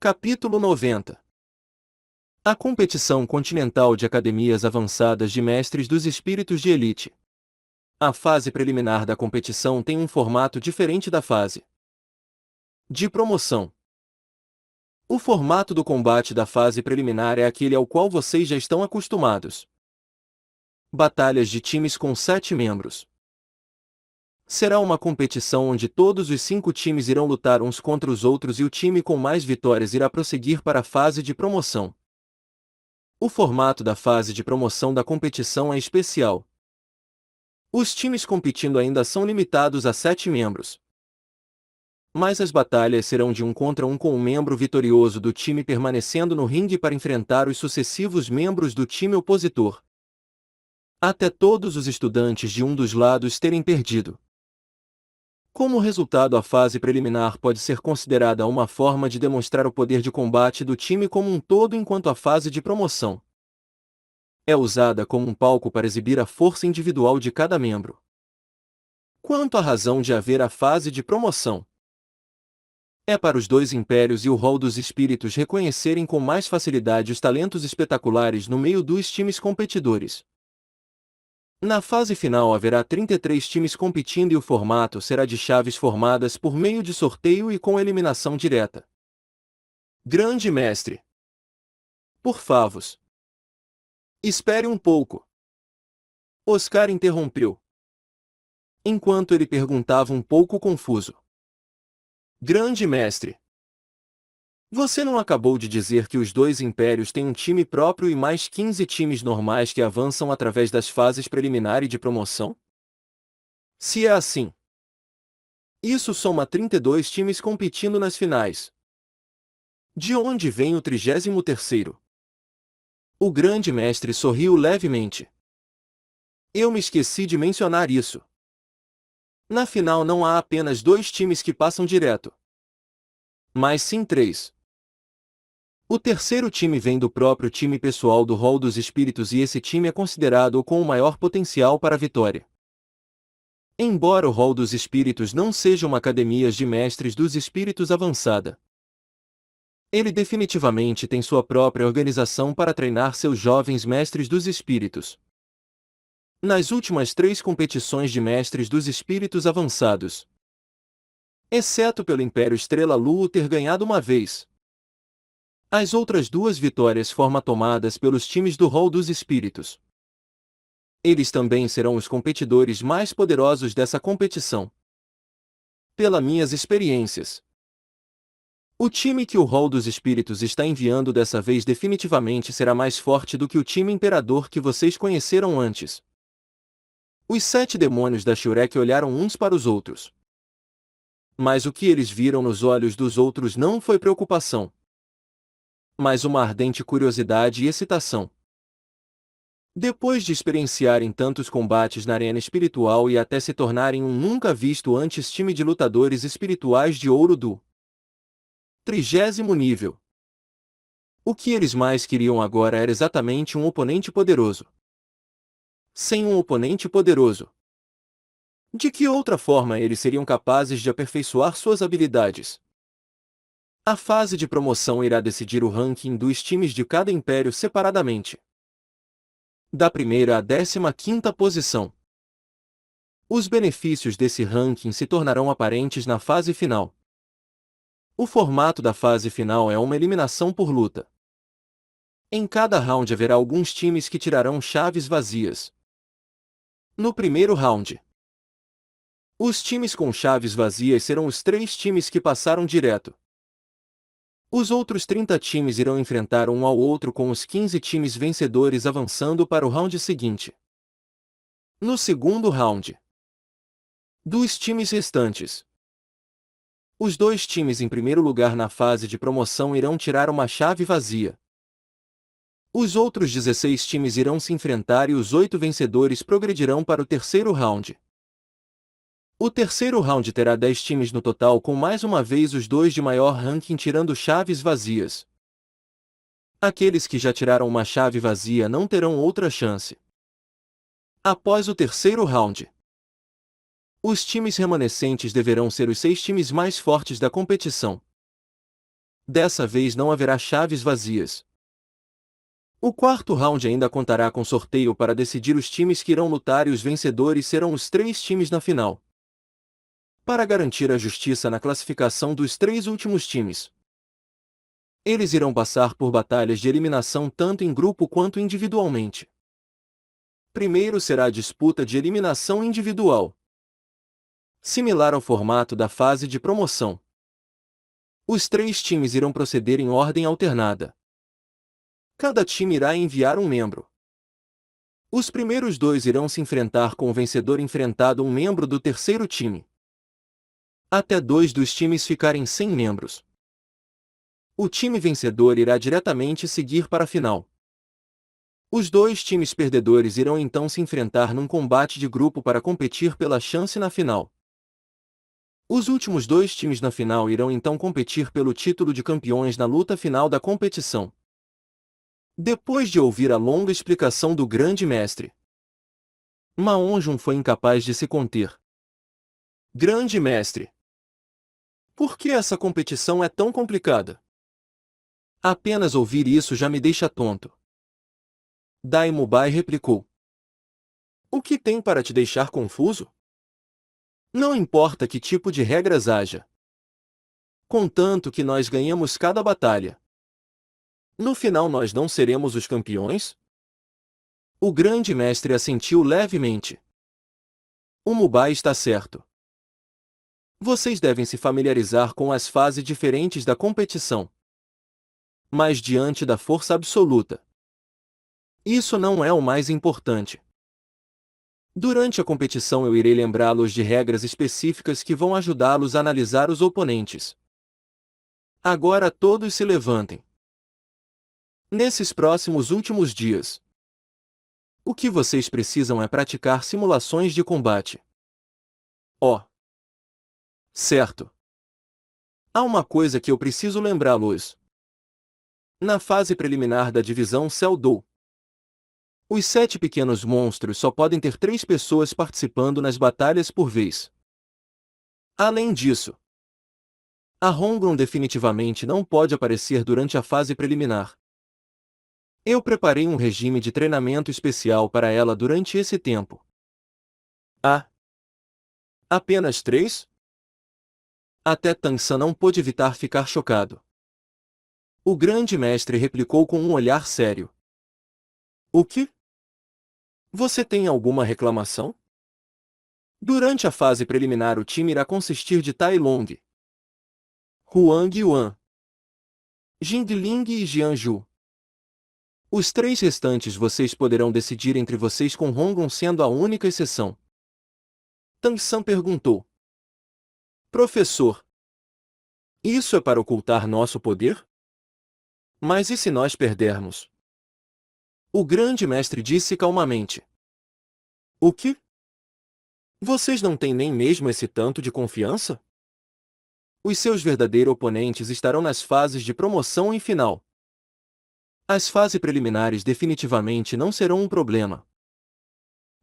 Capítulo 90. A competição continental de academias avançadas de mestres dos espíritos de elite. A fase preliminar da competição tem um formato diferente da fase de promoção. O formato do combate da fase preliminar é aquele ao qual vocês já estão acostumados. Batalhas de times com 7 membros. Será uma competição onde todos os 5 times irão lutar uns contra os outros e o time com mais vitórias irá prosseguir para a fase de promoção. O formato da fase de promoção da competição é especial. Os times competindo ainda são limitados a 7 membros. Mas as batalhas serão de 1 contra 1 com um membro vitorioso do time permanecendo no ringue para enfrentar os sucessivos membros do time opositor, até todos os estudantes de um dos lados terem perdido. Como resultado, a fase preliminar pode ser considerada uma forma de demonstrar o poder de combate do time como um todo, enquanto a fase de promoção é usada como um palco para exibir a força individual de cada membro. Quanto à razão de haver a fase de promoção, é para os 2 impérios e o hall dos espíritos reconhecerem com mais facilidade os talentos espetaculares no meio dos times competidores. Na fase final haverá 33 times competindo e o formato será de chaves formadas por meio de sorteio e com eliminação direta. Grande mestre, por favor, espere um pouco. Oscar interrompeu, enquanto ele perguntava um pouco confuso. Grande mestre, você não acabou de dizer que os 2 impérios têm um time próprio e mais 15 times normais que avançam através das fases preliminar e de promoção? Se é assim, isso soma 32 times competindo nas finais. De onde vem o 33º? O grande mestre sorriu levemente. Eu me esqueci de mencionar isso. Na final não há apenas 2 times que passam direto, mas sim 3. O terceiro time vem do próprio time pessoal do hall dos espíritos e esse time é considerado o com o maior potencial para a vitória. Embora o hall dos espíritos não seja uma academia de mestres dos espíritos avançada, ele definitivamente tem sua própria organização para treinar seus jovens mestres dos espíritos. Nas últimas 3 competições de mestres dos espíritos avançados, exceto pelo Império Estrela Lua ter ganhado uma vez, as outras 2 vitórias foram tomadas pelos times do hall dos espíritos. Eles também serão os competidores mais poderosos dessa competição. Pelas minhas experiências, o time que o hall dos espíritos está enviando dessa vez definitivamente será mais forte do que o time imperador que vocês conheceram antes. Os 7 demônios da Shurek olharam uns para os outros. Mas o que eles viram nos olhos dos outros não foi preocupação, mas uma ardente curiosidade e excitação. Depois de experienciarem tantos combates na arena espiritual e até se tornarem um nunca visto antes time de lutadores espirituais de ouro do 30º nível, o que eles mais queriam agora era exatamente um oponente poderoso. Sem um oponente poderoso, de que outra forma eles seriam capazes de aperfeiçoar suas habilidades? A fase de promoção irá decidir o ranking dos times de cada império separadamente, da primeira à 15ª posição. Os benefícios desse ranking se tornarão aparentes na fase final. O formato da fase final é uma eliminação por luta. Em cada round haverá alguns times que tirarão chaves vazias. No primeiro round, os times com chaves vazias serão os 3 times que passaram direto. Os outros 30 times irão enfrentar um ao outro com os 15 times vencedores avançando para o round seguinte. No segundo round, dos times restantes, os 2 times em primeiro lugar na fase de promoção irão tirar uma chave vazia. Os outros 16 times irão se enfrentar e os 8 vencedores progredirão para o terceiro round. O terceiro round terá 10 times no total, com mais uma vez os 2 de maior ranking tirando chaves vazias. Aqueles que já tiraram uma chave vazia não terão outra chance. Após o terceiro round, os times remanescentes deverão ser os 6 times mais fortes da competição. Dessa vez não haverá chaves vazias. O quarto round ainda contará com sorteio para decidir os times que irão lutar e os vencedores serão os 3 times na final. Para garantir a justiça na classificação dos 3 últimos times, eles irão passar por batalhas de eliminação tanto em grupo quanto individualmente. Primeiro será a disputa de eliminação individual, similar ao formato da fase de promoção. Os 3 times irão proceder em ordem alternada. Cada time irá enviar um membro. Os primeiros 2 irão se enfrentar com o vencedor enfrentado um membro do terceiro time, até 2 dos times ficarem sem membros. O time vencedor irá diretamente seguir para a final. Os 2 times perdedores irão então se enfrentar num combate de grupo para competir pela chance na final. Os últimos 2 times na final irão então competir pelo título de campeões na luta final da competição. Depois de ouvir a longa explicação do grande mestre, Ma Onjun foi incapaz de se conter. Grande mestre, por que essa competição é tão complicada? Apenas ouvir isso já me deixa tonto. Dai Mubai replicou. O que tem para te deixar confuso? Não importa que tipo de regras haja, contanto que nós ganhamos cada batalha. No final nós não seremos os campeões? O grande mestre assentiu levemente. O Mubai está certo. Vocês devem se familiarizar com as fases diferentes da competição. Mas diante da força absoluta, isso não é o mais importante. Durante a competição eu irei lembrá-los de regras específicas que vão ajudá-los a analisar os oponentes. Agora todos se levantem. Nesses próximos últimos dias, o que vocês precisam é praticar simulações de combate. Oh! Certo. Há uma coisa que eu preciso lembrá-los. Na fase preliminar da divisão Cell-Do, os 7 pequenos monstros só podem ter 3 pessoas participando nas batalhas por vez. Além disso, a Hongron definitivamente não pode aparecer durante a fase preliminar. Eu preparei um regime de treinamento especial para ela durante esse tempo. Ah! Apenas 3? Até Tansan não pôde evitar ficar chocado. O grande mestre replicou com um olhar sério. O que? Você tem alguma reclamação? Durante a fase preliminar o time irá consistir de Tai Long, Huang Yuan, Jingling e Jianju. Os 3 restantes vocês poderão decidir entre vocês com Hongron sendo a única exceção. Tang San perguntou. Professor, isso é para ocultar nosso poder? Mas e se nós perdermos? O grande mestre disse calmamente. O que? Vocês não têm nem mesmo esse tanto de confiança? Os seus verdadeiros oponentes estarão nas fases de promoção e final. As fases preliminares definitivamente não serão um problema.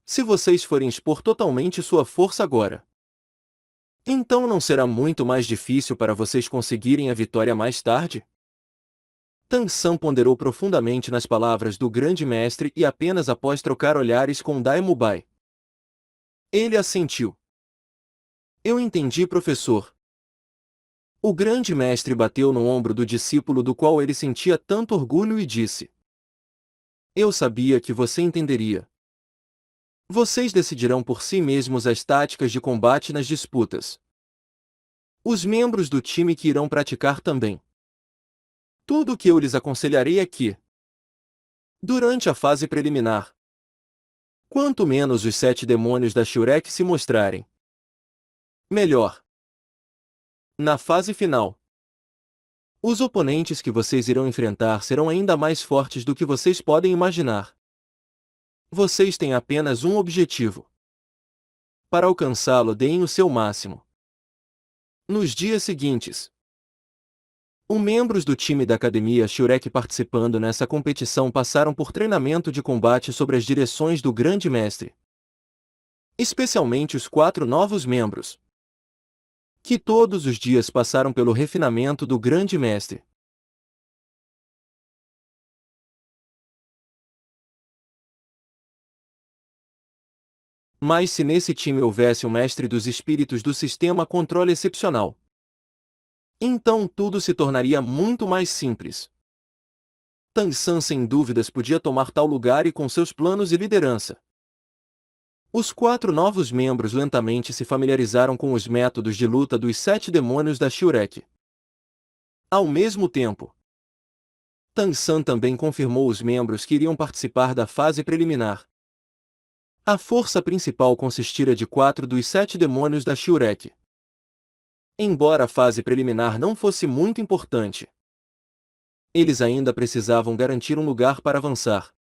Se vocês forem expor totalmente sua força agora, então não será muito mais difícil para vocês conseguirem a vitória mais tarde? Tang San ponderou profundamente nas palavras do grande mestre e apenas após trocar olhares com Dai Mubai, ele assentiu. Eu entendi, professor. O grande mestre bateu no ombro do discípulo do qual ele sentia tanto orgulho e disse. Eu sabia que você entenderia. Vocês decidirão por si mesmos as táticas de combate nas disputas. Os membros do time que irão praticar também. Tudo o que eu lhes aconselharei é que, durante a fase preliminar, quanto menos os 7 demônios da Shurek se mostrarem, melhor. Na fase final, os oponentes que vocês irão enfrentar serão ainda mais fortes do que vocês podem imaginar. Vocês têm apenas um objetivo. Para alcançá-lo, deem o seu máximo. Nos dias seguintes, os membros do time da Academia Shurek participando nessa competição passaram por treinamento de combate sobre as direções do Grande Mestre. Especialmente os 4 novos membros, que todos os dias passaram pelo refinamento do Grande Mestre. Mas se nesse time houvesse um mestre dos espíritos do sistema controle excepcional, então tudo se tornaria muito mais simples. Tang San sem dúvidas podia tomar tal lugar e com seus planos e liderança. Os 4 novos membros lentamente se familiarizaram com os métodos de luta dos 7 demônios da Shurek. Ao mesmo tempo, Tang San também confirmou os membros que iriam participar da fase preliminar. A força principal consistira de 4 dos 7 demônios da Shurek. Embora a fase preliminar não fosse muito importante, eles ainda precisavam garantir um lugar para avançar.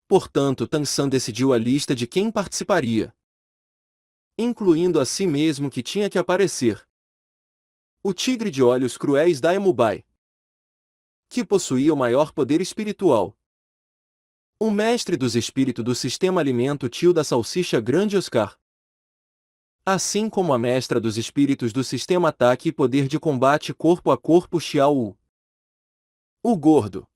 Portanto, Tang San decidiu a lista de quem participaria, incluindo a si mesmo que tinha que aparecer. O tigre de olhos cruéis da Emubai, que possuía o maior poder espiritual. O mestre dos espíritos do sistema alimento tio da salsicha grande Oscar. Assim como a mestra dos espíritos do sistema ataque e poder de combate corpo a corpo Xiao Wu. O gordo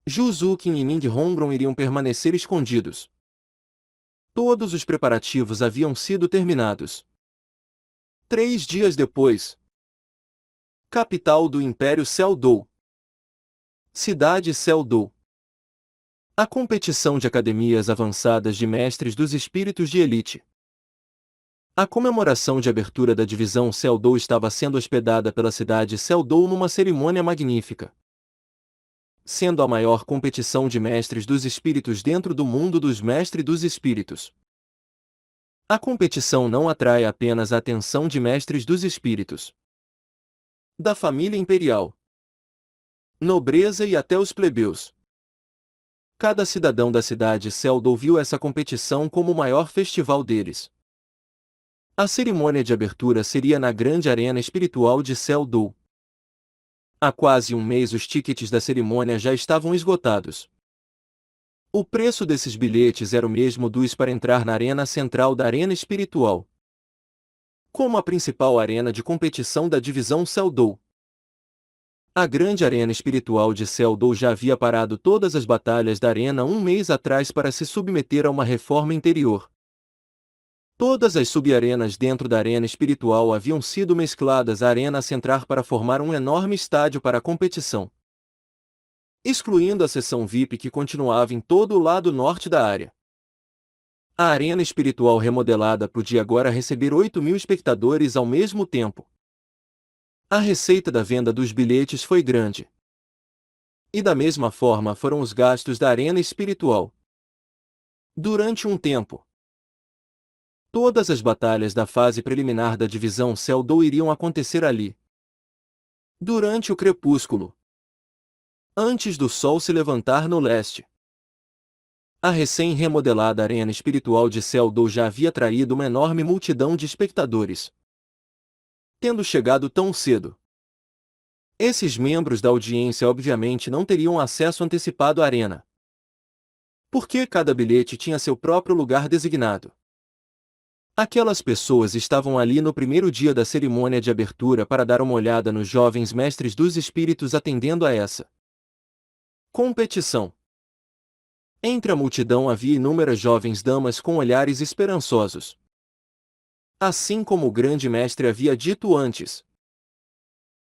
Zhu Zuqin e Ming Hongron iriam permanecer escondidos. Todos os preparativos haviam sido terminados. 3 dias depois. Capital do Império Seldou. Cidade Seldou. A competição de academias avançadas de mestres dos espíritos de elite. A comemoração de abertura da divisão Seldou estava sendo hospedada pela cidade Seldou numa cerimônia magnífica, sendo a maior competição de mestres dos espíritos dentro do mundo dos mestres dos espíritos. A competição não atrai apenas a atenção de mestres dos espíritos da família imperial, nobreza e até os plebeus. Cada cidadão da cidade Seldou viu essa competição como o maior festival deles. A cerimônia de abertura seria na grande arena espiritual de Seldou. Há quase um mês os tickets da cerimônia já estavam esgotados. O preço desses bilhetes era o mesmo dos para entrar na arena central da arena espiritual, como a principal arena de competição da divisão Seldou. A grande arena espiritual de Seldou já havia parado todas as batalhas da arena um mês atrás para se submeter a uma reforma interior. Todas as subarenas dentro da arena espiritual haviam sido mescladas à arena central para formar um enorme estádio para a competição, excluindo a seção VIP que continuava em todo o lado norte da área. A arena espiritual remodelada podia agora receber 8.000 espectadores ao mesmo tempo. A receita da venda dos bilhetes foi grande. E da mesma forma foram os gastos da arena espiritual. Durante um tempo, todas as batalhas da fase preliminar da divisão Seldou iriam acontecer ali. Durante o crepúsculo, antes do sol se levantar no leste. A recém-remodelada arena espiritual de Seldou já havia atraído uma enorme multidão de espectadores. Tendo chegado tão cedo, esses membros da audiência obviamente não teriam acesso antecipado à arena, porque cada bilhete tinha seu próprio lugar designado. Aquelas pessoas estavam ali no primeiro dia da cerimônia de abertura para dar uma olhada nos jovens mestres dos espíritos atendendo a essa competição. Entre a multidão havia inúmeras jovens damas com olhares esperançosos. Assim como o grande mestre havia dito antes,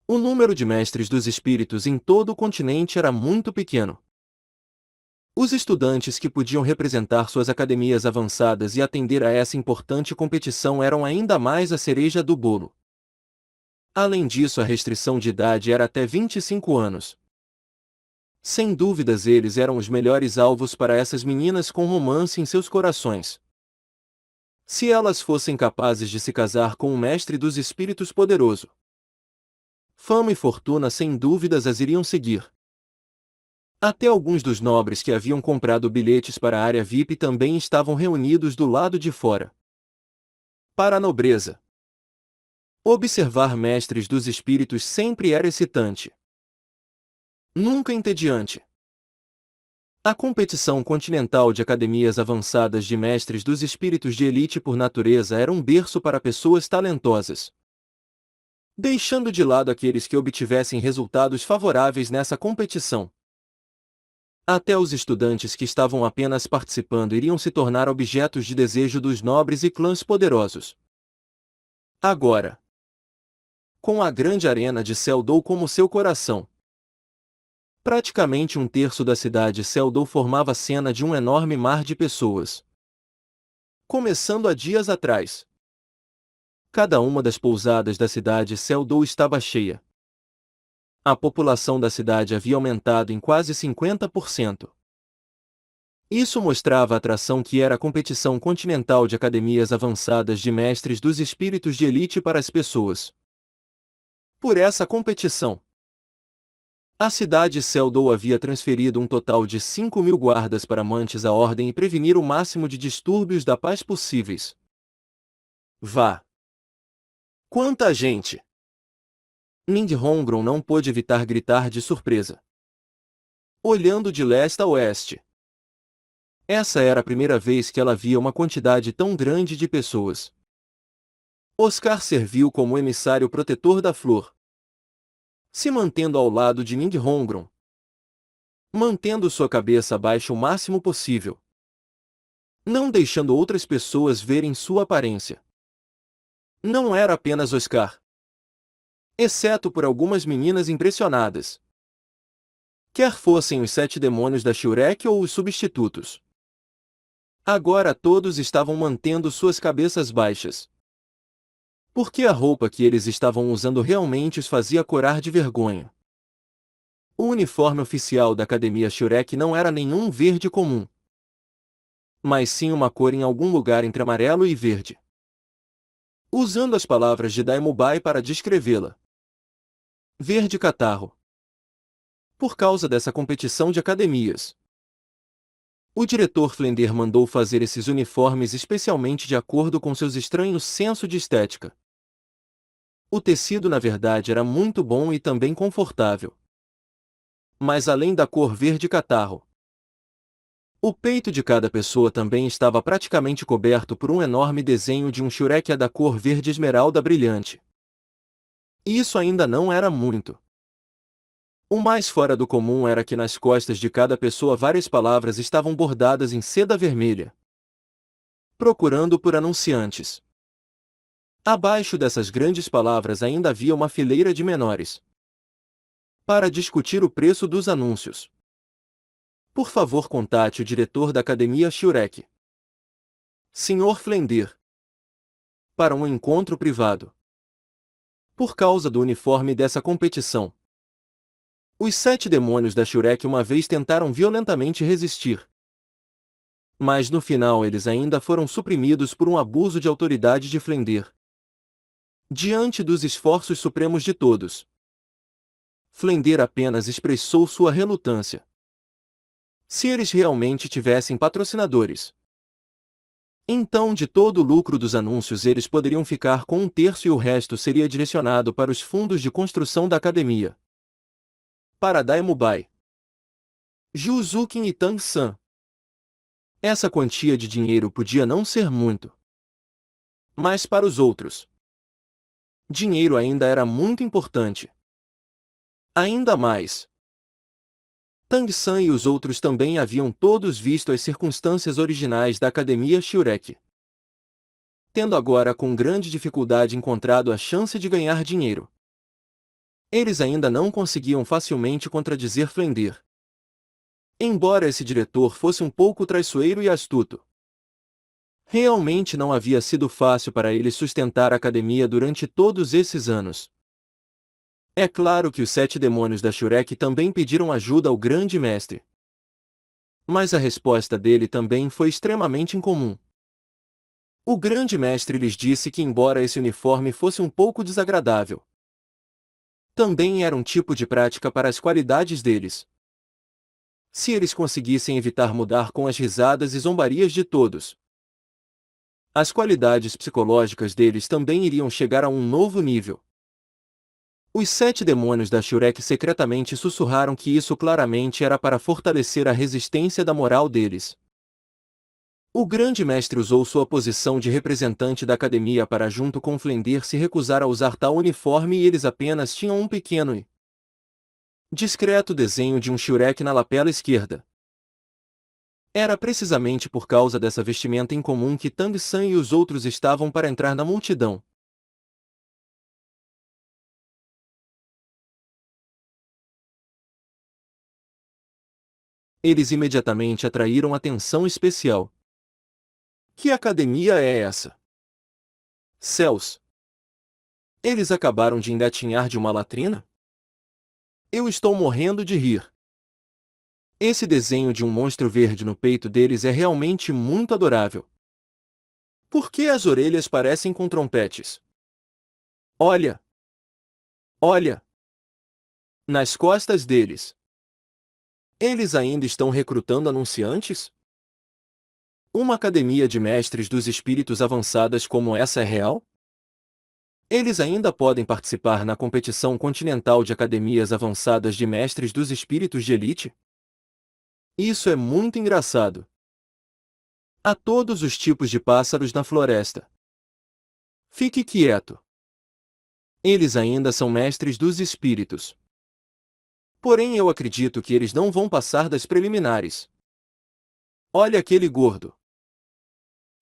o número de mestres dos espíritos em todo o continente era muito pequeno. Os estudantes que podiam representar suas academias avançadas e atender a essa importante competição eram ainda mais a cereja do bolo. Além disso, a restrição de idade era até 25 anos. Sem dúvidas, eles eram os melhores alvos para essas meninas com romance em seus corações. Se elas fossem capazes de se casar com um mestre dos espíritos poderoso, fama e fortuna sem dúvidas as iriam seguir. Até alguns dos nobres que haviam comprado bilhetes para a área VIP também estavam reunidos do lado de fora. Para a nobreza, observar mestres dos espíritos sempre era excitante, nunca entediante. A competição continental de academias avançadas de mestres dos espíritos de elite por natureza era um berço para pessoas talentosas, deixando de lado aqueles que obtivessem resultados favoráveis nessa competição. Até os estudantes que estavam apenas participando iriam se tornar objetos de desejo dos nobres e clãs poderosos. Agora, com a grande arena de Seldou como seu coração, praticamente um terço da cidade Seldou formava a cena de um enorme mar de pessoas. Começando há dias atrás, cada uma das pousadas da cidade Seldou estava cheia. A população da cidade havia aumentado em quase 50%. Isso mostrava a atração que era a competição continental de academias avançadas de mestres dos espíritos de elite para as pessoas. Por essa competição, a cidade Seldou havia transferido um total de 5.000 guardas para manter a ordem e prevenir o máximo de distúrbios da paz possíveis. Vá! Quanta gente! Ning Hongron não pôde evitar gritar de surpresa, olhando de leste a oeste. Essa era a primeira vez que ela via uma quantidade tão grande de pessoas. Oscar serviu como emissário protetor da flor, se mantendo ao lado de Ning Hongron, mantendo sua cabeça baixa o máximo possível, não deixando outras pessoas verem sua aparência. Não era apenas Oscar, exceto por algumas meninas impressionadas, quer fossem os 7 demônios da Shurek ou os substitutos. Agora todos estavam mantendo suas cabeças baixas, porque a roupa que eles estavam usando realmente os fazia corar de vergonha. O uniforme oficial da Academia Shurek não era nenhum verde comum, mas sim uma cor em algum lugar entre amarelo e verde. Usando as palavras de Daimubai para descrevê-la: verde catarro. Por causa dessa competição de academias, o diretor Flender mandou fazer esses uniformes especialmente de acordo com seus estranhos senso de estética. O tecido na verdade era muito bom e também confortável. Mas além da cor verde catarro, o peito de cada pessoa também estava praticamente coberto por um enorme desenho de um Shurek da cor verde esmeralda brilhante. E isso ainda não era muito. O mais fora do comum era que nas costas de cada pessoa várias palavras estavam bordadas em seda vermelha, procurando por anunciantes. Abaixo dessas grandes palavras ainda havia uma fileira de menores, para discutir o preço dos anúncios. Por favor, contate o diretor da Academia Shurek, Sr. Flender, para um encontro privado. Por causa do uniforme dessa competição, os 7 demônios da Shurek uma vez tentaram violentamente resistir. Mas no final eles ainda foram suprimidos por um abuso de autoridade de Flender. Diante dos esforços supremos de todos, Flender apenas expressou sua relutância. Se eles realmente tivessem patrocinadores, então de todo o lucro dos anúncios eles poderiam ficar com um terço e o resto seria direcionado para os fundos de construção da academia. Para Daimubai, Juzukin e Tang-san, essa quantia de dinheiro podia não ser muito. Mas para os outros, dinheiro ainda era muito importante. Ainda mais, Tang-san e os outros também haviam todos visto as circunstâncias originais da Academia Shurek, tendo agora com grande dificuldade encontrado a chance de ganhar dinheiro. Eles ainda não conseguiam facilmente contradizer Flender. Embora esse diretor fosse um pouco traiçoeiro e astuto, realmente não havia sido fácil para ele sustentar a academia durante todos esses anos. É claro que os 7 demônios da Shurek também pediram ajuda ao grande mestre. Mas a resposta dele também foi extremamente incomum. O grande mestre lhes disse que embora esse uniforme fosse um pouco desagradável, também era um tipo de prática para as qualidades deles. Se eles conseguissem evitar mudar com as risadas e zombarias de todos, as qualidades psicológicas deles também iriam chegar a um novo nível. Os 7 demônios da Shurek secretamente sussurraram que isso claramente era para fortalecer a resistência da moral deles. O grande mestre usou sua posição de representante da academia para junto com Flender se recusar a usar tal uniforme e eles apenas tinham um pequeno e discreto desenho de um Shurek na lapela esquerda, Era precisamente por causa dessa vestimenta incomum que Tang San e os outros estavam para entrar na multidão. Eles imediatamente atraíram atenção especial. Que academia é essa? Céus! Eles acabaram de engatinhar de uma latrina? Eu estou morrendo de rir. Esse desenho de um monstro verde no peito deles é realmente muito adorável. Por que as orelhas parecem com trompetes? Olha! Olha! Nas costas deles. Eles ainda estão recrutando anunciantes? Uma academia de mestres dos espíritos avançadas como essa é real? Eles ainda podem participar na competição continental de academias avançadas de mestres dos espíritos de elite? Isso é muito engraçado. Há todos os tipos de pássaros na floresta. Fique quieto. Eles ainda são mestres dos espíritos. Porém, eu acredito que eles não vão passar das preliminares. Olha aquele gordo.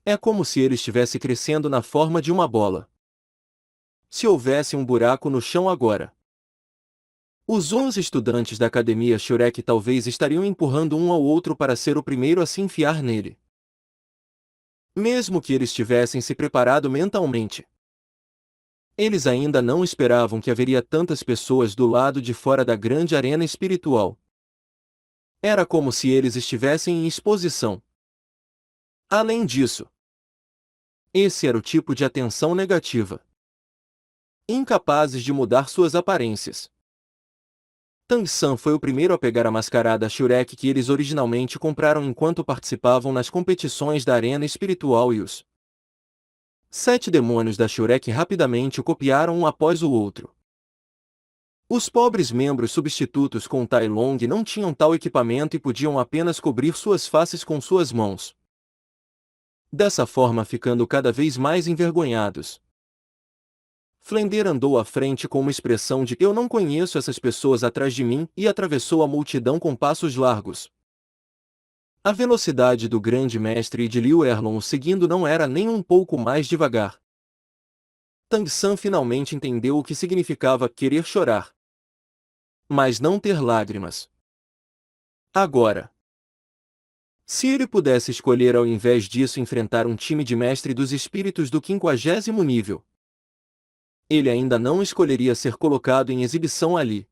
É como se ele estivesse crescendo na forma de uma bola. Se houvesse um buraco no chão agora, os 11 estudantes da Academia Shurek talvez estariam empurrando um ao outro para ser o primeiro a se enfiar nele. Mesmo que eles tivessem se preparado mentalmente. Eles ainda não esperavam que haveria tantas pessoas do lado de fora da grande arena espiritual. Era como se eles estivessem em exposição. Além disso, esse era o tipo de atenção negativa. Incapazes de mudar suas aparências. Tang San foi o primeiro a pegar a mascarada Shurek que eles originalmente compraram enquanto participavam nas competições da arena espiritual e os 7 demônios da Shurek rapidamente o copiaram um após o outro. Os pobres membros substitutos com Tai Long não tinham tal equipamento e podiam apenas cobrir suas faces com suas mãos. Dessa forma ficando cada vez mais envergonhados. Flender andou à frente com uma expressão de "eu não conheço essas pessoas atrás de mim" e atravessou a multidão com passos largos. A velocidade do grande mestre e de Liu Erlon o seguindo não era nem um pouco mais devagar. Tang San finalmente entendeu o que significava querer chorar, mas não ter lágrimas. Agora, se ele pudesse escolher ao invés disso enfrentar um time de mestre dos espíritos do 50º nível, ele ainda não escolheria ser colocado em exibição ali.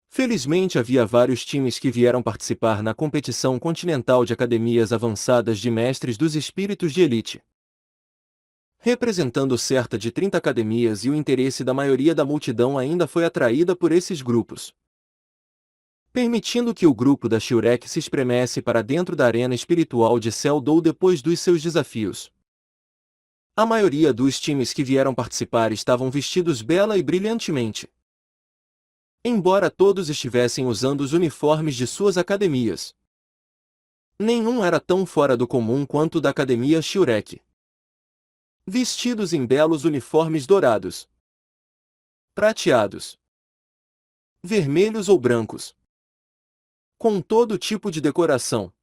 Felizmente havia vários times que vieram participar na competição continental de academias avançadas de mestres dos espíritos de elite. Representando cerca de 30 academias e o interesse da maioria da multidão ainda foi atraída por esses grupos. Permitindo que o grupo da Shurek se espremesse para dentro da arena espiritual de Seldou depois dos seus desafios. A maioria dos times que vieram participar estavam vestidos bela e brilhantemente. Embora todos estivessem usando os uniformes de suas academias, nenhum era tão fora do comum quanto o da Academia Shurek. Vestidos em belos uniformes dourados, prateados, vermelhos ou brancos, com todo tipo de decoração,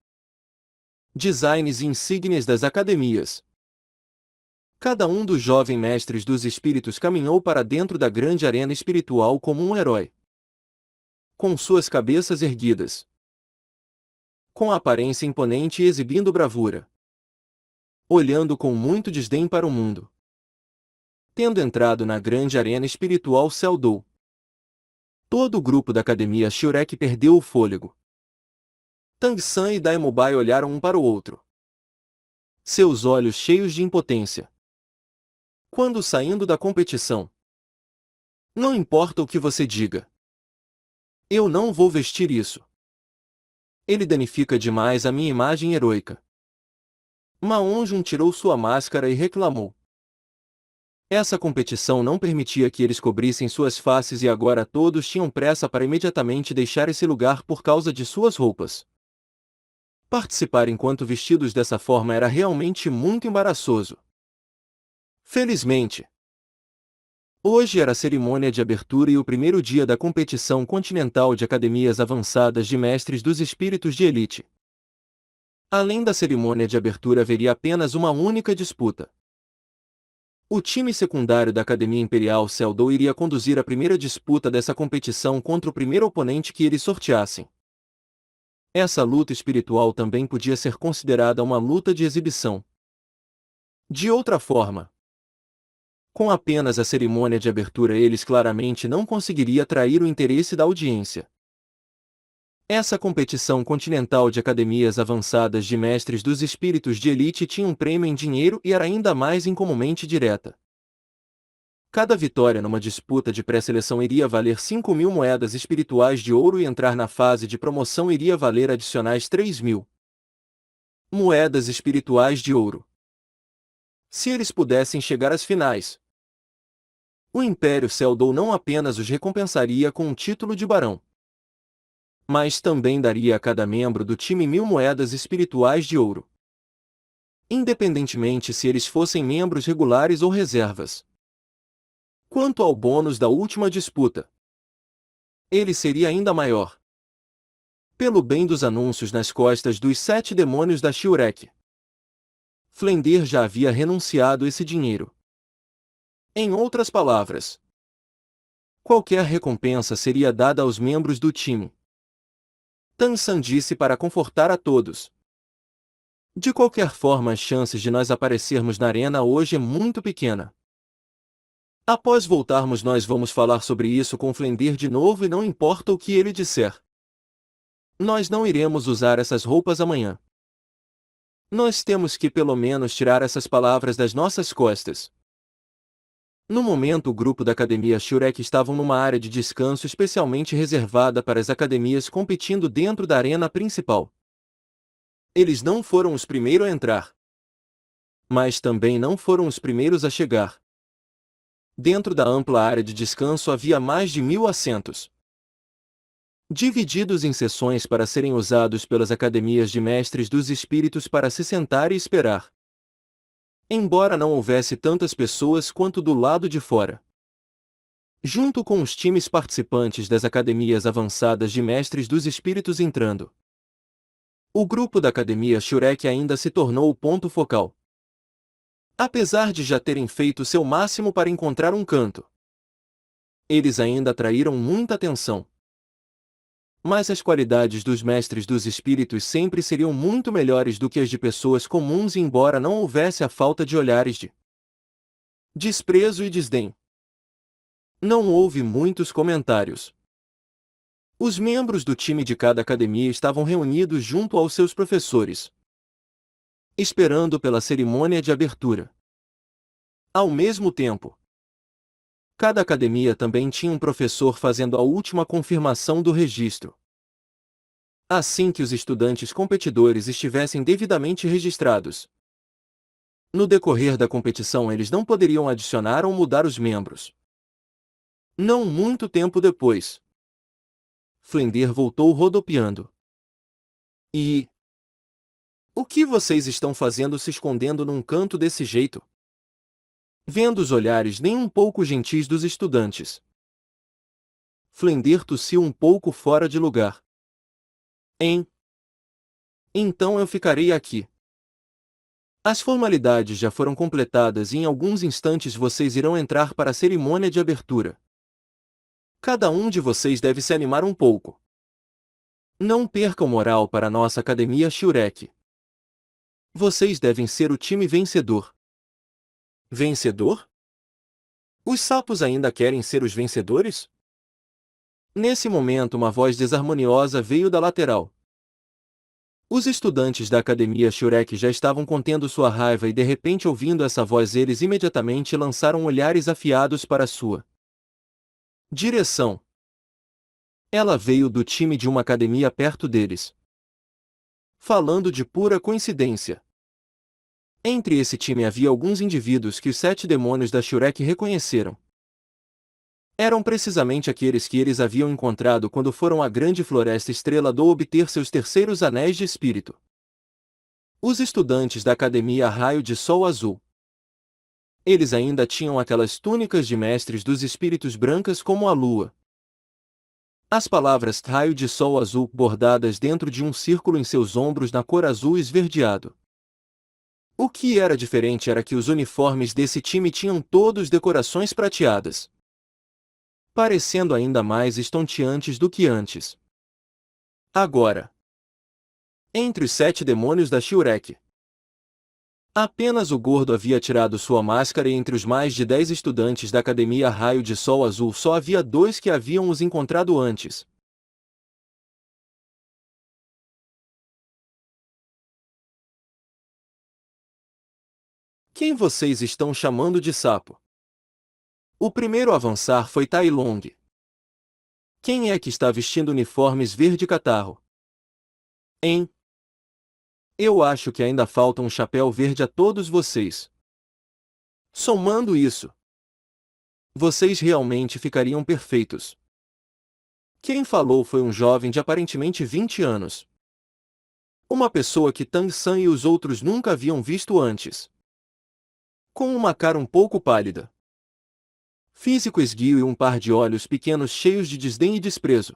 designs e insígnias das academias. Cada um dos jovens mestres dos espíritos caminhou para dentro da grande arena espiritual como um herói, com suas cabeças erguidas, com a aparência imponente e exibindo bravura, olhando com muito desdém para o mundo. Tendo entrado na grande arena espiritual Seldou, todo o grupo da Academia Shurek perdeu o fôlego. Tang San e Daimo Bai olharam um para o outro, seus olhos cheios de impotência. Quando saindo da competição, não importa o que você diga, eu não vou vestir isso. Ele danifica demais a minha imagem heroica. Ma On-jun tirou sua máscara e reclamou. Essa competição não permitia que eles cobrissem suas faces e agora todos tinham pressa para imediatamente deixar esse lugar por causa de suas roupas. Participar enquanto vestidos dessa forma era realmente muito embaraçoso. Felizmente, hoje era a cerimônia de abertura e o primeiro dia da competição continental de academias avançadas de mestres dos espíritos de elite. Além da cerimônia de abertura, haveria apenas uma única disputa. O time secundário da Academia Imperial Seldou iria conduzir a primeira disputa dessa competição contra o primeiro oponente que eles sorteassem. Essa luta espiritual também podia ser considerada uma luta de exibição. De outra forma, com apenas a cerimônia de abertura eles claramente não conseguiriam atrair o interesse da audiência. Essa competição continental de academias avançadas de mestres dos espíritos de elite tinha um prêmio em dinheiro e era ainda mais incomumente direta. Cada vitória numa disputa de pré-seleção iria valer 5.000 moedas espirituais de ouro e entrar na fase de promoção iria valer adicionais 3.000 moedas espirituais de ouro. Se eles pudessem chegar às finais, o Império Seldou não apenas os recompensaria com um título de barão, mas também daria a cada membro do time 1.000 moedas espirituais de ouro, independentemente se eles fossem membros regulares ou reservas. Quanto ao bônus da última disputa, ele seria ainda maior. Pelo bem dos anúncios nas costas dos 7 demônios da Shurek, Flender já havia renunciado esse dinheiro. Em outras palavras, qualquer recompensa seria dada aos membros do time. Tansan disse para confortar a todos. De qualquer forma, as chances de nós aparecermos na arena hoje é muito pequena. Após voltarmos nós vamos falar sobre isso com Flender de novo e não importa o que ele disser. Nós não iremos usar essas roupas amanhã. Nós temos que pelo menos tirar essas palavras das nossas costas. No momento o grupo da Academia Shurek estavam numa área de descanso especialmente reservada para as academias competindo dentro da arena principal. Eles não foram os primeiros a entrar, mas também não foram os primeiros a chegar. Dentro da ampla área de descanso havia mais de 1.000 assentos, divididos em seções para serem usados pelas academias de mestres dos espíritos para se sentar e esperar. Embora não houvesse tantas pessoas quanto do lado de fora. Junto com os times participantes das academias avançadas de mestres dos espíritos entrando, o grupo da Academia Shurek ainda se tornou o ponto focal. Apesar de já terem feito seu máximo para encontrar um canto, eles ainda atraíram muita atenção. Mas as qualidades dos mestres dos espíritos sempre seriam muito melhores do que as de pessoas comuns, embora não houvesse a falta de olhares de desprezo e desdém. Não houve muitos comentários. Os membros do time de cada academia estavam reunidos junto aos seus professores, esperando pela cerimônia de abertura. Ao mesmo tempo, cada academia também tinha um professor fazendo a última confirmação do registro. Assim que os estudantes competidores estivessem devidamente registrados, no decorrer da competição eles não poderiam adicionar ou mudar os membros. Não muito tempo depois, Flender voltou rodopiando. E... o que vocês estão fazendo se escondendo num canto desse jeito? Vendo os olhares nem um pouco gentis dos estudantes, Flender tossiu um pouco fora de lugar. Então eu ficarei aqui. As formalidades já foram completadas e em alguns instantes vocês irão entrar para a cerimônia de abertura. Cada um de vocês deve se animar um pouco. Não percam moral para a nossa Academia Shurek. Vocês devem ser o time vencedor. Vencedor? Os sapos ainda querem ser os vencedores? Nesse momento uma voz desarmoniosa veio da lateral. Os estudantes da Academia Shurek já estavam contendo sua raiva e de repente ouvindo essa voz eles imediatamente lançaram olhares afiados para sua direção. Ela veio do time de uma academia perto deles. Falando de pura coincidência, entre esse time havia alguns indivíduos que os 7 demônios da Shurek reconheceram. Eram precisamente aqueles que eles haviam encontrado quando foram à grande floresta Estrela do obter seus terceiros anéis de espírito. Os estudantes da Academia Raio de Sol Azul. Eles ainda tinham aquelas túnicas de mestres dos espíritos brancas como a lua. As palavras raio de sol azul bordadas dentro de um círculo em seus ombros na cor azul esverdeado. O que era diferente era que os uniformes desse time tinham todos decorações prateadas, parecendo ainda mais estonteantes do que antes. Agora, entre os 7 demônios da Shurek, apenas o gordo havia tirado sua máscara e entre os mais de 10 estudantes da Academia Raio de Sol Azul só havia 2 que haviam os encontrado antes. Quem vocês estão chamando de sapo? O primeiro a avançar foi Tai Long. Quem é que está vestindo uniformes verde catarro? Hein? Eu acho que ainda falta um chapéu verde a todos vocês. Somando isso, vocês realmente ficariam perfeitos. Quem falou foi um jovem de aparentemente 20 anos. Uma pessoa que Tang San e os outros nunca haviam visto antes. Com uma cara um pouco pálida, físico esguio e um par de olhos pequenos cheios de desdém e desprezo.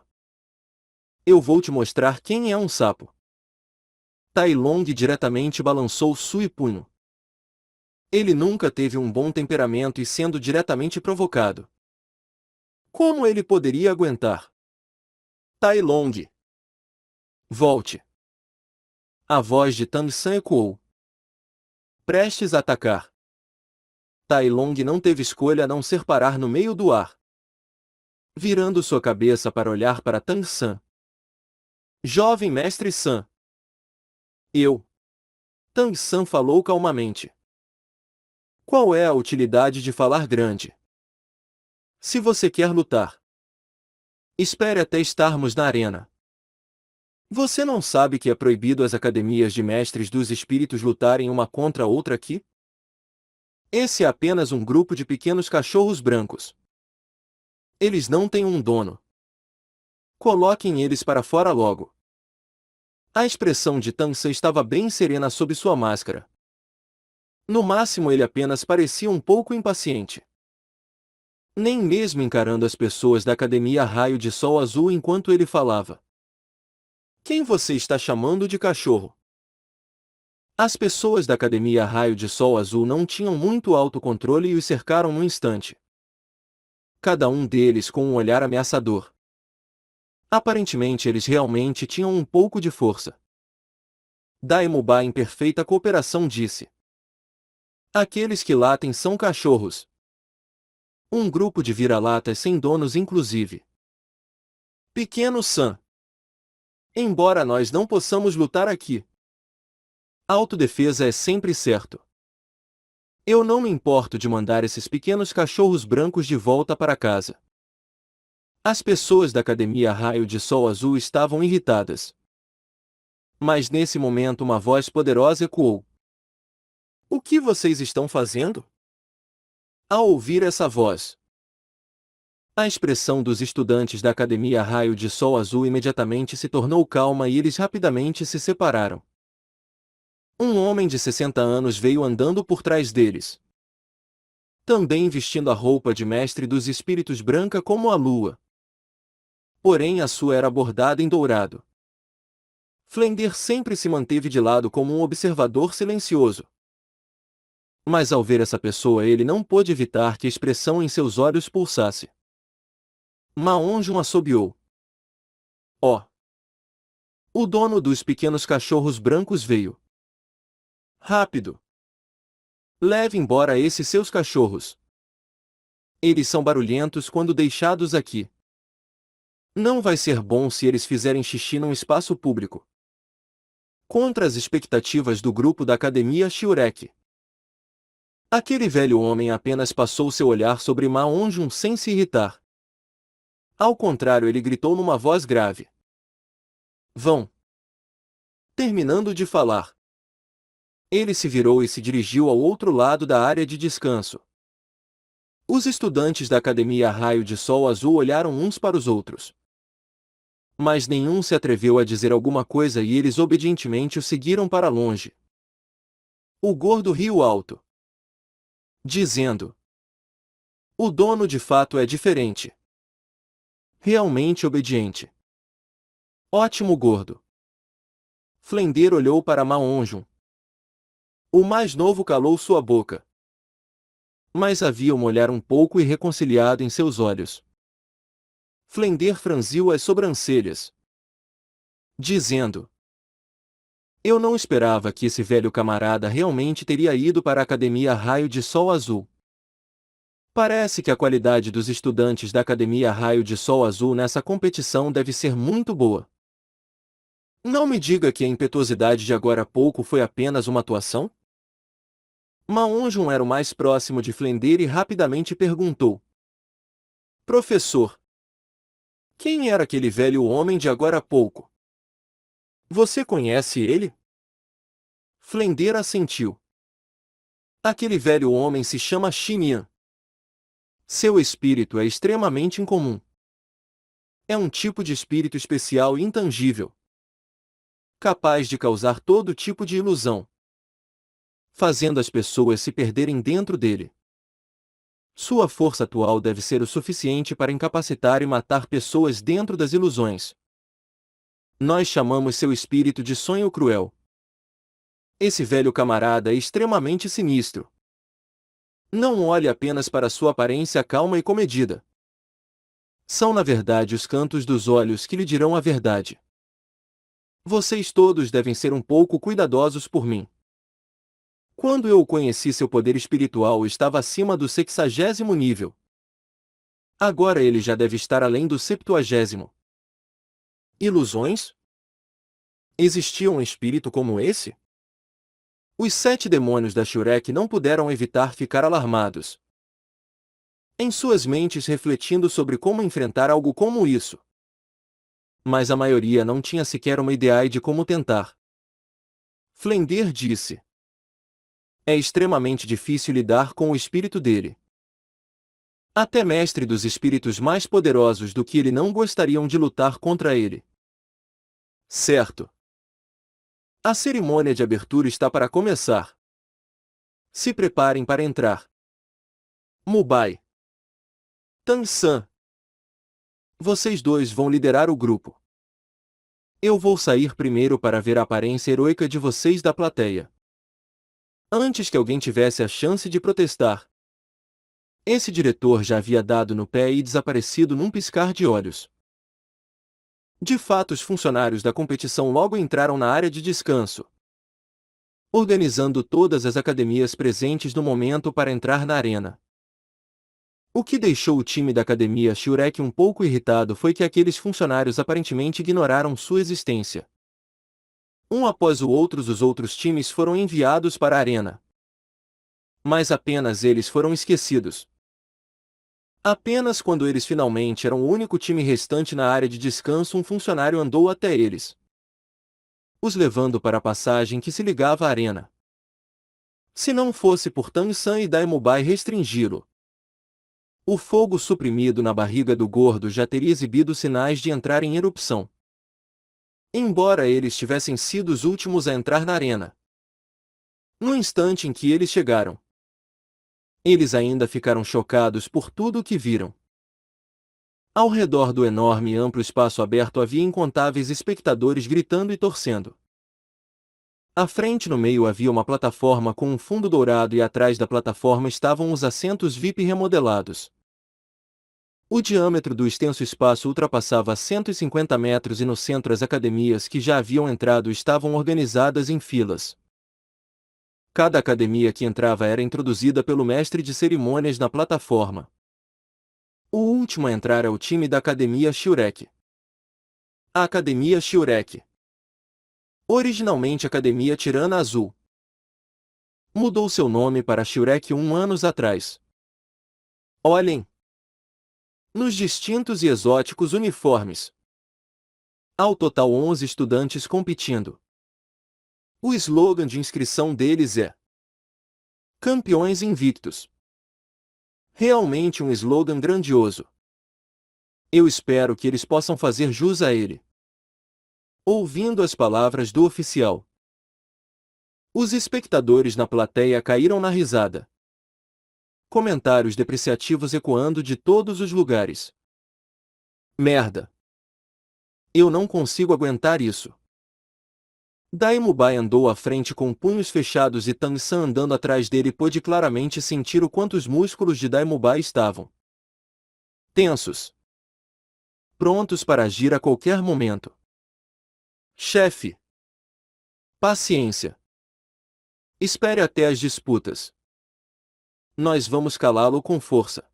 Eu vou te mostrar quem é um sapo. Tai Long diretamente balançou Sui punho. Ele nunca teve um bom temperamento e sendo diretamente provocado. Como ele poderia aguentar? Tai Long. Volte. A voz de Tang San ecoou. Prestes a atacar. Tai Long não teve escolha a não ser parar no meio do ar, virando sua cabeça para olhar para Tang San. Jovem mestre San. Eu. Tang San falou calmamente. Qual é a utilidade de falar grande? Se você quer lutar, espere até estarmos na arena. Você não sabe que é proibido às academias de mestres dos espíritos lutarem uma contra outra aqui? Esse é apenas um grupo de pequenos cachorros brancos. Eles não têm um dono. Coloquem eles para fora logo. A expressão de Tang San estava bem serena sob sua máscara. No máximo ele apenas parecia um pouco impaciente. Nem mesmo encarando as pessoas da Academia Raio de Sol Azul enquanto ele falava. Quem você está chamando de cachorro? As pessoas da Academia Raio de Sol Azul não tinham muito autocontrole e os cercaram num instante. Cada um deles com um olhar ameaçador. Aparentemente eles realmente tinham um pouco de força. Daimoba em perfeita cooperação disse. Aqueles que latem são cachorros. Um grupo de vira-latas sem donos inclusive. Pequeno San. Embora nós não possamos lutar aqui, autodefesa é sempre certo. Eu não me importo de mandar esses pequenos cachorros brancos de volta para casa. As pessoas da Academia Raio de Sol Azul estavam irritadas. Mas nesse momento uma voz poderosa ecoou. O que vocês estão fazendo? Ao ouvir essa voz, a expressão dos estudantes da Academia Raio de Sol Azul imediatamente se tornou calma e eles rapidamente se separaram. Um homem de 60 anos veio andando por trás deles, também vestindo a roupa de mestre dos espíritos branca como a lua. Porém a sua era bordada em dourado. Flender sempre se manteve de lado como um observador silencioso. Mas ao ver essa pessoa ele não pôde evitar que a expressão em seus olhos pulsasse. Maonjun assobiou. Oh! O dono dos pequenos cachorros brancos veio. Rápido! Leve embora esses seus cachorros. Eles são barulhentos quando deixados aqui. Não vai ser bom se eles fizerem xixi num espaço público. Contra as expectativas do grupo da Academia Shurek. Aquele velho homem apenas passou seu olhar sobre Maonjun sem se irritar. Ao contrário, ele gritou numa voz grave. Vão! Terminando de falar, ele se virou e se dirigiu ao outro lado da área de descanso. Os estudantes da Academia Raio de Sol Azul olharam uns para os outros. Mas nenhum se atreveu a dizer alguma coisa e eles obedientemente o seguiram para longe. O gordo riu alto, dizendo: o dono de fato é diferente. Realmente obediente. Ótimo gordo. Flender olhou para Ma Onjun. O mais novo calou sua boca. Mas havia um olhar um pouco irreconciliado em seus olhos. Flender franziu as sobrancelhas, dizendo: Eu não esperava que esse velho camarada realmente teria ido para a Academia Raio de Sol Azul. Parece que a qualidade dos estudantes da Academia Raio de Sol Azul nessa competição deve ser muito boa. Não me diga que a impetuosidade de agora há pouco foi apenas uma atuação? Ma Onjun era o mais próximo de Flender e rapidamente perguntou: Professor, quem era aquele velho homem de agora há pouco? Você conhece ele? Flender assentiu. Aquele velho homem se chama Xinyan. Seu espírito é extremamente incomum. É um tipo de espírito especial e intangível, capaz de causar todo tipo de ilusão, fazendo as pessoas se perderem dentro dele. Sua força atual deve ser o suficiente para incapacitar e matar pessoas dentro das ilusões. Nós chamamos seu espírito de sonho cruel. Esse velho camarada é extremamente sinistro. Não olhe apenas para sua aparência calma e comedida. São na verdade os cantos dos olhos que lhe dirão a verdade. Vocês todos devem ser um pouco cuidadosos por mim. Quando eu o conheci, seu poder espiritual estava acima do 60º nível. Agora ele já deve estar além do 70º. Ilusões? Existia um espírito como esse? Os 7 demônios da Shurek não puderam evitar ficar alarmados. Em suas mentes refletindo sobre como enfrentar algo como isso. Mas a maioria não tinha sequer uma ideia de como tentar. Flender disse: É extremamente difícil lidar com o espírito dele. Até mestre dos espíritos mais poderosos do que ele não gostariam de lutar contra ele. Certo. A cerimônia de abertura está para começar. Se preparem para entrar. Mubai. Tan-san. Vocês dois vão liderar o grupo. Eu vou sair primeiro para ver a aparência heroica de vocês da plateia. Antes que alguém tivesse a chance de protestar. Esse diretor já havia dado no pé e desaparecido num piscar de olhos. De fato, os funcionários da competição logo entraram na área de descanso, organizando todas as academias presentes no momento para entrar na arena. O que deixou o time da Academia Shurek um pouco irritado foi que aqueles funcionários aparentemente ignoraram sua existência. Um após o outro, os outros times foram enviados para a arena. Mas apenas eles foram esquecidos. Apenas quando eles finalmente eram o único time restante na área de descanso, um funcionário andou até eles, os levando para a passagem que se ligava à arena. Se não fosse por Tan-san e Daimubai restringi-lo, o fogo suprimido na barriga do gordo já teria exibido sinais de entrar em erupção. Embora eles tivessem sido os últimos a entrar na arena. No instante em que eles chegaram, eles ainda ficaram chocados por tudo o que viram. Ao redor do enorme e amplo espaço aberto havia incontáveis espectadores gritando e torcendo. À frente no meio havia uma plataforma com um fundo dourado e atrás da plataforma estavam os assentos VIP remodelados. O diâmetro do extenso espaço ultrapassava 150 metros e no centro as academias que já haviam entrado estavam organizadas em filas. Cada academia que entrava era introduzida pelo mestre de cerimônias na plataforma. O último a entrar é o time da Academia Shurek. A Academia Shurek, originalmente Academia Tirana Azul, mudou seu nome para Shurek 1 ano atrás. Olhem! Nos distintos e exóticos uniformes. Ao total 11 estudantes competindo. O slogan de inscrição deles é Campeões Invictos. Realmente um slogan grandioso. Eu espero que eles possam fazer jus a ele. Ouvindo as palavras do oficial, os espectadores na plateia caíram na risada. Comentários depreciativos ecoando de todos os lugares. Merda! Eu não consigo aguentar isso. Daimubai andou à frente com punhos fechados e Tang San andando atrás dele pôde claramente sentir o quanto os músculos de Daimubai estavam tensos, prontos para agir a qualquer momento. Chefe! Paciência! Espere até as disputas. Nós vamos calá-lo com força.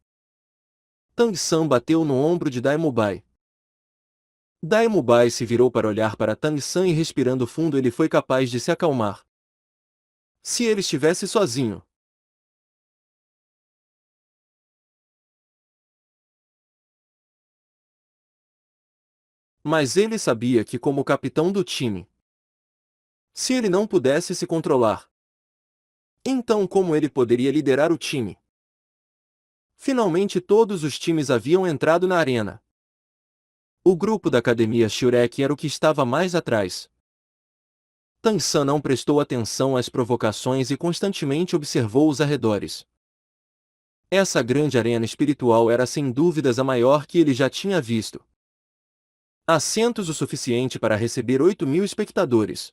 Tang San bateu no ombro de Daimubai. Daimubai se virou para olhar para Tang San e respirando fundo ele foi capaz de se acalmar. Se ele estivesse sozinho. Mas ele sabia que como capitão do time, se ele não pudesse se controlar, então como ele poderia liderar o time? Finalmente todos os times haviam entrado na arena. O grupo da academia Shurek era o que estava mais atrás. Tang San não prestou atenção às provocações e constantemente observou os arredores. Essa grande arena espiritual era sem dúvidas a maior que ele já tinha visto. Assentos o suficiente para receber 8.000 espectadores.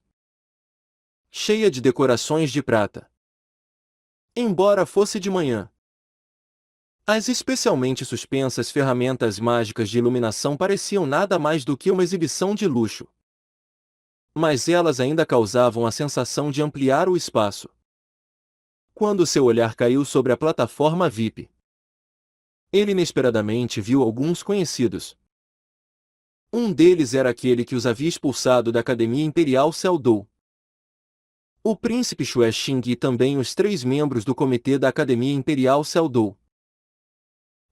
Cheia de decorações de prata. Embora fosse de manhã, as especialmente suspensas ferramentas mágicas de iluminação pareciam nada mais do que uma exibição de luxo. Mas elas ainda causavam a sensação de ampliar o espaço. Quando seu olhar caiu sobre a plataforma VIP, ele inesperadamente viu alguns conhecidos. Um deles era aquele que os havia expulsado da Academia Imperial Seldou. O príncipe Xue Xing e também os 3 membros do comitê da Academia Imperial Seldou.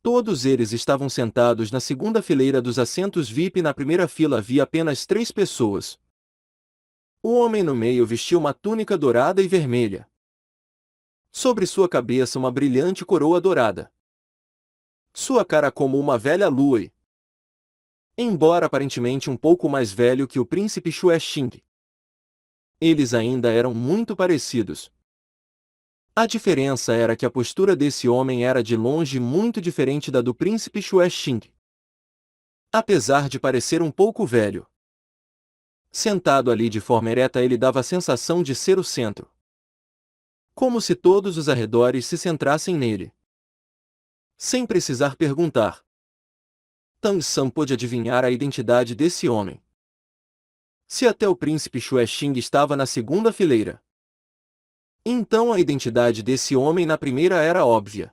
Todos eles estavam sentados na segunda fileira dos assentos VIP e na primeira fila havia apenas 3 pessoas. O homem no meio vestia uma túnica dourada e vermelha. Sobre sua cabeça uma brilhante coroa dourada. Sua cara como uma velha lua e, embora aparentemente um pouco mais velho que o príncipe Xue Xing, eles ainda eram muito parecidos. A diferença era que a postura desse homem era de longe muito diferente da do príncipe Xue Xing. Apesar de parecer um pouco velho, sentado ali de forma ereta ele dava a sensação de ser o centro. Como se todos os arredores se centrassem nele. Sem precisar perguntar, Tang San pôde adivinhar a identidade desse homem. Se até o príncipe Xue Xing estava na segunda fileira, então a identidade desse homem na primeira era óbvia.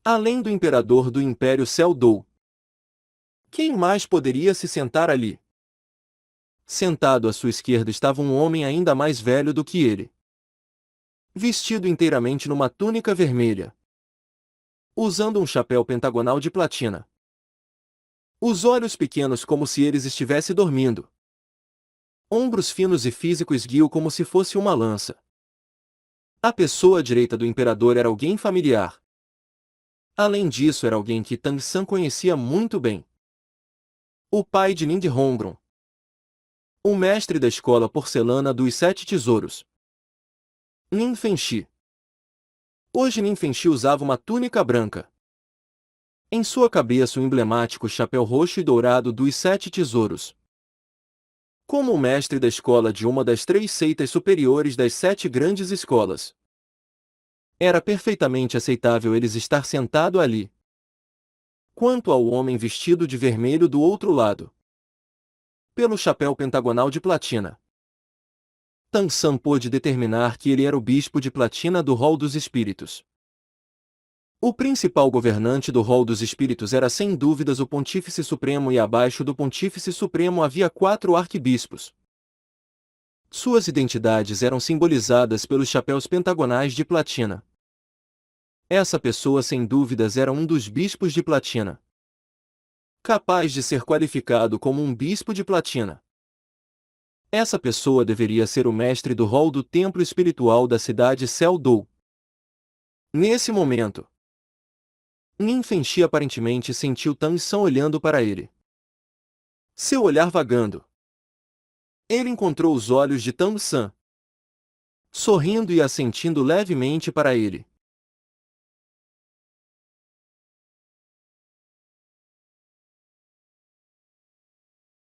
Além do imperador do Império Seldou, quem mais poderia se sentar ali? Sentado à sua esquerda estava um homem ainda mais velho do que ele. Vestido inteiramente numa túnica vermelha. Usando um chapéu pentagonal de platina. Os olhos pequenos como se eles estivesse dormindo. Ombros finos e físico esguio como se fosse uma lança. A pessoa à direita do imperador era alguém familiar. Além disso era alguém que Tang San conhecia muito bem. O pai de Ning Hongron. O mestre da escola porcelana dos 7 tesouros. Nin Fengxi. Hoje Nin Fengxi usava uma túnica branca. Em sua cabeça o emblemático chapéu roxo e dourado dos 7 tesouros. Como o mestre da escola de uma das 3 seitas superiores das 7 grandes escolas, era perfeitamente aceitável eles estar sentado ali. Quanto ao homem vestido de vermelho do outro lado, pelo chapéu pentagonal de platina, Tang San pôde determinar que ele era o bispo de platina do Hall dos Espíritos. O principal governante do Hall dos Espíritos era sem dúvidas o Pontífice Supremo e abaixo do Pontífice Supremo havia 4 arquibispos. Suas identidades eram simbolizadas pelos chapéus pentagonais de platina. Essa pessoa sem dúvidas era um dos bispos de platina. Capaz de ser qualificado como um bispo de platina. Essa pessoa deveria ser o mestre do hall do templo espiritual da cidade Seldou. Nesse momento, Nin Fengxi aparentemente sentiu Tang San olhando para ele. Seu olhar vagando. Ele encontrou os olhos de Tang San, sorrindo e assentindo levemente para ele.